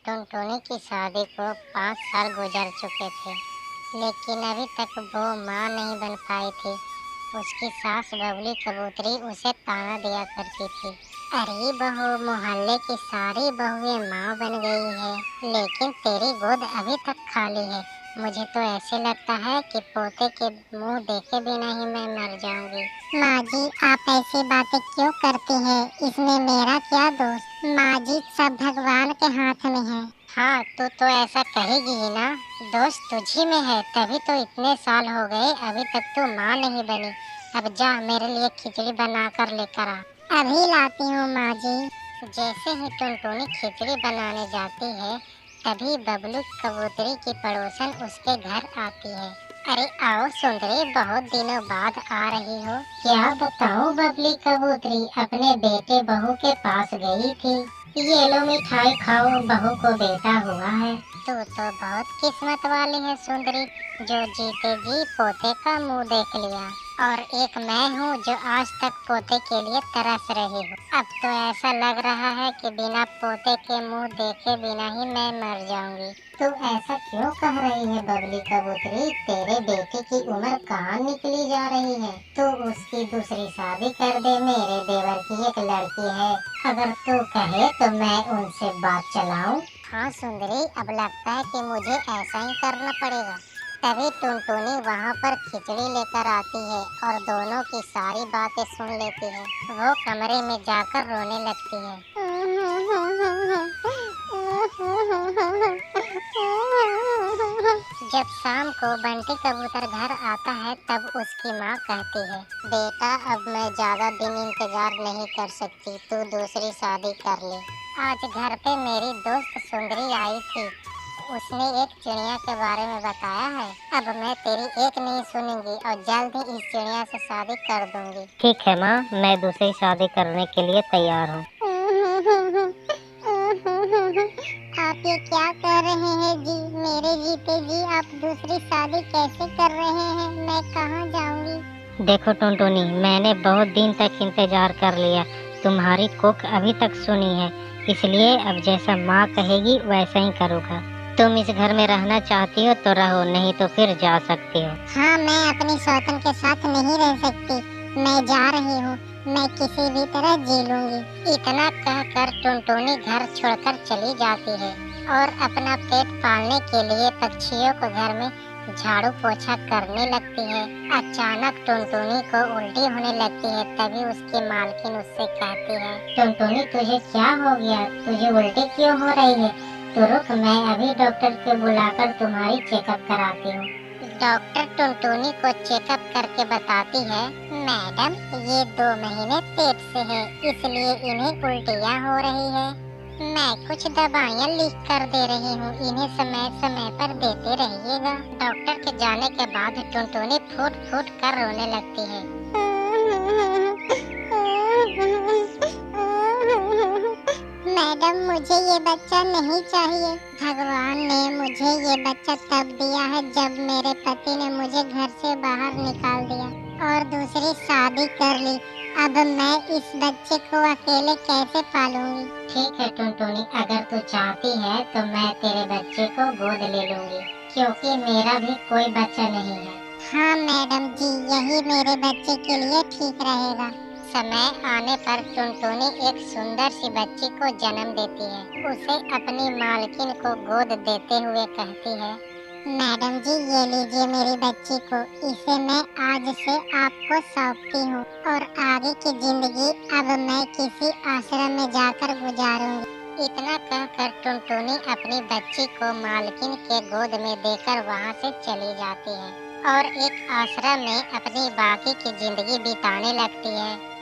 टुनटुनी की शादी को 5 साल गुजर चुके थे, लेकिन अभी तक वो माँ नहीं बन पाई थी। उसकी सास बबली कबूतरी उसे ताना दिया करती थी, अरे बहू, मोहल्ले की सारी बहुएं माँ बन गई है, लेकिन तेरी गोद अभी तक खाली है। मुझे तो ऐसे लगता है कि पोते के मुंह देखे बिना ही मैं मर जाऊंगी। माँ जी, आप ऐसी बातें क्यों करती हैं? इसमें मेरा क्या दोष? माँ जी, सब भगवान के हाथ में है। हाँ, तू तो ऐसा कहेगी ही ना। दोष तुझी में है, तभी तो इतने साल हो गए अभी तक तू माँ नहीं बनी। अब जा, मेरे लिए खिचड़ी बना कर लेकर आ। अभी लाती हूँ माँ जी। जैसे ही टुनटुनी खिचड़ी बनाने जाती है, तभी बबलू कबूतरी की पड़ोसन उसके घर आती है। अरे आओ सुंदरी, बहुत दिनों बाद आ रही हो। क्या बताऊं बबली कबूतरी, अपने बेटे बहू के पास गई थी। ये लो मिठाई खाओ, बहू को बेटा हुआ है। तू तो बहुत किस्मत वाली है सुंदरी, जो जीते जी पोते का मुंह देख लिया। और एक मैं हूँ जो आज तक पोते के लिए तरस रही हूँ। अब तो ऐसा लग रहा है कि बिना पोते के मुंह देखे बिना ही मैं मर जाऊंगी। तू ऐसा क्यों कह रही है बबली कबूतरी? तेरे बेटे की उम्र कहाँ निकली जा रही है? तू उसकी दूसरी शादी कर दे। मेरे देवर की एक लड़की है, अगर तू कहे तो मैं उनसे बात चलाऊं। हाँ सुंदरी, अब लगता है कि मुझे ऐसा ही करना पड़ेगा। तभी टुनटुनी वहाँ पर खिचड़ी लेकर आती है और दोनों की सारी बातें सुन लेती है। वो कमरे में जाकर रोने लगती है। जब शाम को बंटी कबूतर घर आता है, तब उसकी माँ कहती है, बेटा अब मैं ज्यादा दिन इंतजार नहीं कर सकती, तू दूसरी शादी कर ले। आज घर पे मेरी दोस्त सुंदरी आई थी, उसने एक चिड़िया के बारे में बताया है। अब मैं तेरी एक नहीं सुनूंगी और जल्द ही इस चिड़िया से शादी कर दूंगी। ठीक है माँ, मैं दूसरी शादी करने के लिए तैयार हूँ। आप ये क्या कह रहे हैं जी? मेरे जीते जी आप दूसरी शादी कैसे कर रहे हैं? मैं कहाँ जाऊंगी? देखो टुनटुनी, मैंने बहुत दिन तक इंतजार कर लिया, तुम्हारी कोक अभी तक सुनी है, इसलिए अब जैसा माँ कहेगी वैसा ही करूँगा। तुम इस घर में रहना चाहती हो तो रहो, नहीं तो फिर जा सकती हो। हाँ, मैं अपनी सौतन के साथ नहीं रह सकती, मैं जा रही हूँ। मैं किसी भी तरह जी लूंगी। इतना कहकर टुनटुनी घर छोड़कर चली जाती है और अपना पेट पालने के लिए पक्षियों को घर में झाड़ू पोछा करने लगती है। अचानक टुनटुनी को उल्टी होने लगती है, तभी उसकी मालकिन उससे कहती है, टुनटुनी तुझे क्या हो गया? तुझे उल्टी क्यों हो रही है? तो रुक, मैं अभी डॉक्टर को बुलाकर तुम्हारी चेकअप कराती हूँ। डॉक्टर टुनटुनी को चेकअप करके बताती है, मैडम ये 2 महीने पेट से है, इसलिए इन्हें उल्टियाँ हो रही है। मैं कुछ दवाइयाँ लिख कर दे रही हूँ, इन्हें समय समय पर देते रहिएगा। डॉक्टर के जाने के बाद टुनटुनी फूट फूट कर रोने लगती है। मैडम मुझे ये बच्चा नहीं चाहिए। भगवान ने मुझे ये बच्चा तब दिया है जब मेरे पति ने मुझे घर से बाहर निकाल दिया और दूसरी शादी कर ली। अब मैं इस बच्चे को अकेले कैसे पालूंगी? ठीक है टुनटुनी, अगर तू चाहती है तो मैं तेरे बच्चे को गोद ले लूंगी, क्योंकि मेरा भी कोई बच्चा नहीं है। हाँ मैडम जी, यही मेरे बच्चे के लिए ठीक रहेगा। समय आने पर टुनटुनी एक सुंदर सी बच्ची को जन्म देती है। उसे अपनी मालकिन को गोद देते हुए कहती है, मैडम जी ये लीजिए मेरी बच्ची को, इसे मैं आज से आपको सौंपती हूँ और आगे की जिंदगी अब मैं किसी आश्रम में जाकर गुजारूंगी। इतना कहकर टुनटुनी अपनी बच्ची को मालकिन के गोद में देकर वहाँ से चली जाती है और एक आश्रम में अपनी बाकी की जिंदगी बिताने लगती है।